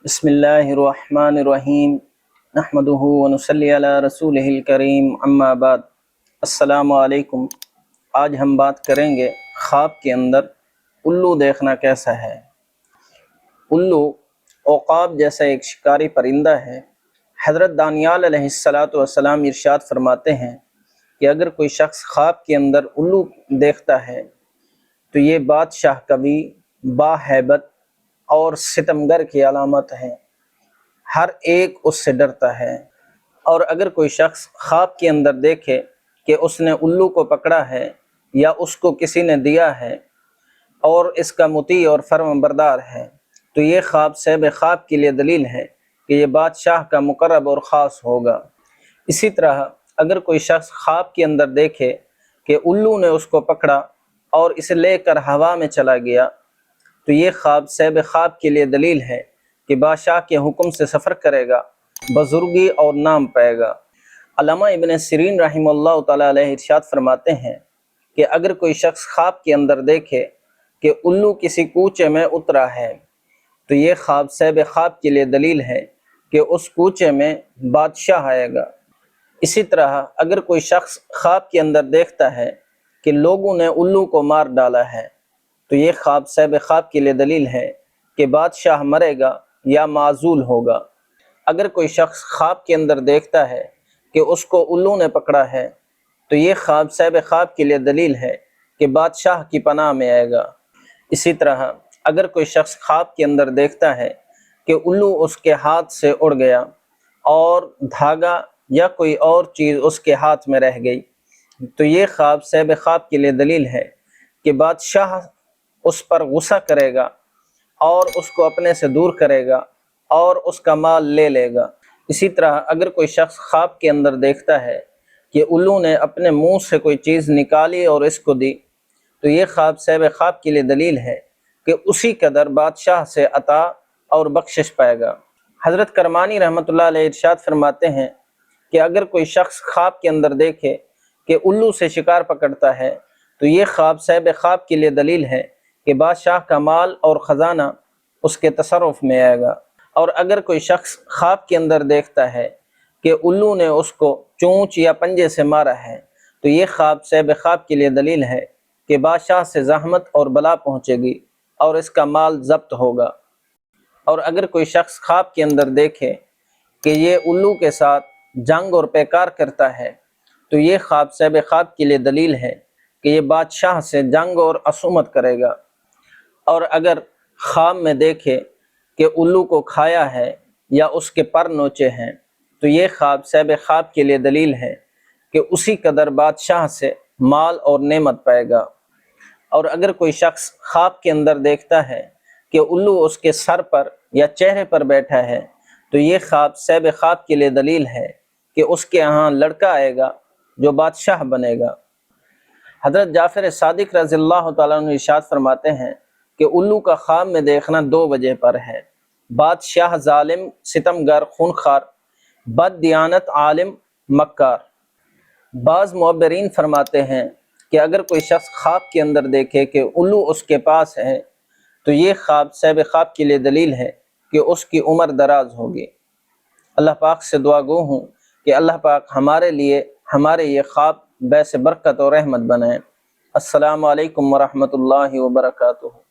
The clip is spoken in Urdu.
بسم اللہ الرحمن الرحیم نحمدہ ونصلی علی رسولہ الکریم اما بعد۔ السلام علیکم۔ آج ہم بات کریں گے خواب کے اندر الو دیکھنا کیسا ہے۔ الو عقاب جیسا ایک شکاری پرندہ ہے۔ حضرت دانیال علیہ السلام ارشاد فرماتے ہیں کہ اگر کوئی شخص خواب کے اندر الو دیکھتا ہے تو یہ بادشاہ کبھی باہیبت اور ستمگر کی علامت ہے، ہر ایک اس سے ڈرتا ہے۔ اور اگر کوئی شخص خواب کے اندر دیکھے کہ اس نے الو کو پکڑا ہے یا اس کو کسی نے دیا ہے اور اس کا مطیع اور فرم بردار ہے تو یہ خواب صاحب خواب کے لیے دلیل ہے کہ یہ بادشاہ کا مقرب اور خاص ہوگا۔ اسی طرح اگر کوئی شخص خواب کے اندر دیکھے کہ الو نے اس کو پکڑا اور اسے لے کر ہوا میں چلا گیا تو یہ خواب صاحب خواب کے لیے دلیل ہے کہ بادشاہ کے حکم سے سفر کرے گا، بزرگی اور نام پائے گا۔ علامہ ابن سیرین رحمہ اللہ تعالیٰ علیہ ارشاد فرماتے ہیں کہ اگر کوئی شخص خواب کے اندر دیکھے کہ الو کسی کوچے میں اترا ہے تو یہ خواب صاحب خواب کے لیے دلیل ہے کہ اس کوچے میں بادشاہ آئے گا۔ اسی طرح اگر کوئی شخص خواب کے اندر دیکھتا ہے کہ لوگوں نے الو کو مار ڈالا ہے تو یہ خواب صاحب خواب کے لیے دلیل ہے کہ بادشاہ مرے گا یا معزول ہوگا۔ اگر کوئی شخص خواب کے اندر دیکھتا ہے کہ اس کو الو نے پکڑا ہے تو یہ خواب صاحب خواب کے لیے دلیل ہے کہ بادشاہ کی پناہ میں آئے گا۔ اسی طرح اگر کوئی شخص خواب کے اندر دیکھتا ہے کہ الو اس کے ہاتھ سے اڑ گیا اور دھاگا یا کوئی اور چیز اس کے ہاتھ میں رہ گئی تو یہ خواب صاحب خواب کے لیے دلیل ہے کہ بادشاہ اس پر غصہ کرے گا اور اس کو اپنے سے دور کرے گا اور اس کا مال لے لے گا۔ اسی طرح اگر کوئی شخص خواب کے اندر دیکھتا ہے کہ الو نے اپنے منہ سے کوئی چیز نکالی اور اس کو دی تو یہ خواب صاحب خواب کے لیے دلیل ہے کہ اسی قدر بادشاہ سے عطا اور بخشش پائے گا۔ حضرت کرمانی رحمۃ اللہ علیہ ارشاد فرماتے ہیں کہ اگر کوئی شخص خواب کے اندر دیکھے کہ الو سے شکار پکڑتا ہے تو یہ خواب صاحب خواب کے لیے دلیل ہے کہ بادشاہ کا مال اور خزانہ اس کے تصرف میں آئے گا۔ اور اگر کوئی شخص خواب کے اندر دیکھتا ہے کہ الو نے اس کو چونچ یا پنجے سے مارا ہے تو یہ خواب صاحب خواب کے لیے دلیل ہے کہ بادشاہ سے زحمت اور بلا پہنچے گی اور اس کا مال ضبط ہوگا۔ اور اگر کوئی شخص خواب کے اندر دیکھے کہ یہ الو کے ساتھ جنگ اور پیکار کرتا ہے تو یہ خواب صاحب خواب کے لیے دلیل ہے کہ یہ بادشاہ سے جنگ اور خصومت کرے گا۔ اور اگر خواب میں دیکھے کہ الو کو کھایا ہے یا اس کے پر نوچے ہیں تو یہ خواب صاحب خواب کے لیے دلیل ہے کہ اسی قدر بادشاہ سے مال اور نعمت پائے گا۔ اور اگر کوئی شخص خواب کے اندر دیکھتا ہے کہ الو اس کے سر پر یا چہرے پر بیٹھا ہے تو یہ خواب صاحب خواب کے لیے دلیل ہے کہ اس کے ہاں لڑکا آئے گا جو بادشاہ بنے گا۔ حضرت جعفر صادق رضی اللہ تعالیٰ عنہ ارشاد فرماتے ہیں کہ الو کا خواب میں دیکھنا دو وجہ پر ہے: بادشاہ ظالم ستمگر خونخوار، بد دیانت عالم مکار۔ بعض معبرین فرماتے ہیں کہ اگر کوئی شخص خواب کے اندر دیکھے کہ الو اس کے پاس ہے تو یہ خواب صاحب خواب کے لیے دلیل ہے کہ اس کی عمر دراز ہوگی۔ اللہ پاک سے دعا گو ہوں کہ اللہ پاک ہمارے لیے ہمارے یہ خواب باعث برکت اور رحمت بنائیں۔ السلام علیکم ورحمۃ اللہ وبرکاتہ۔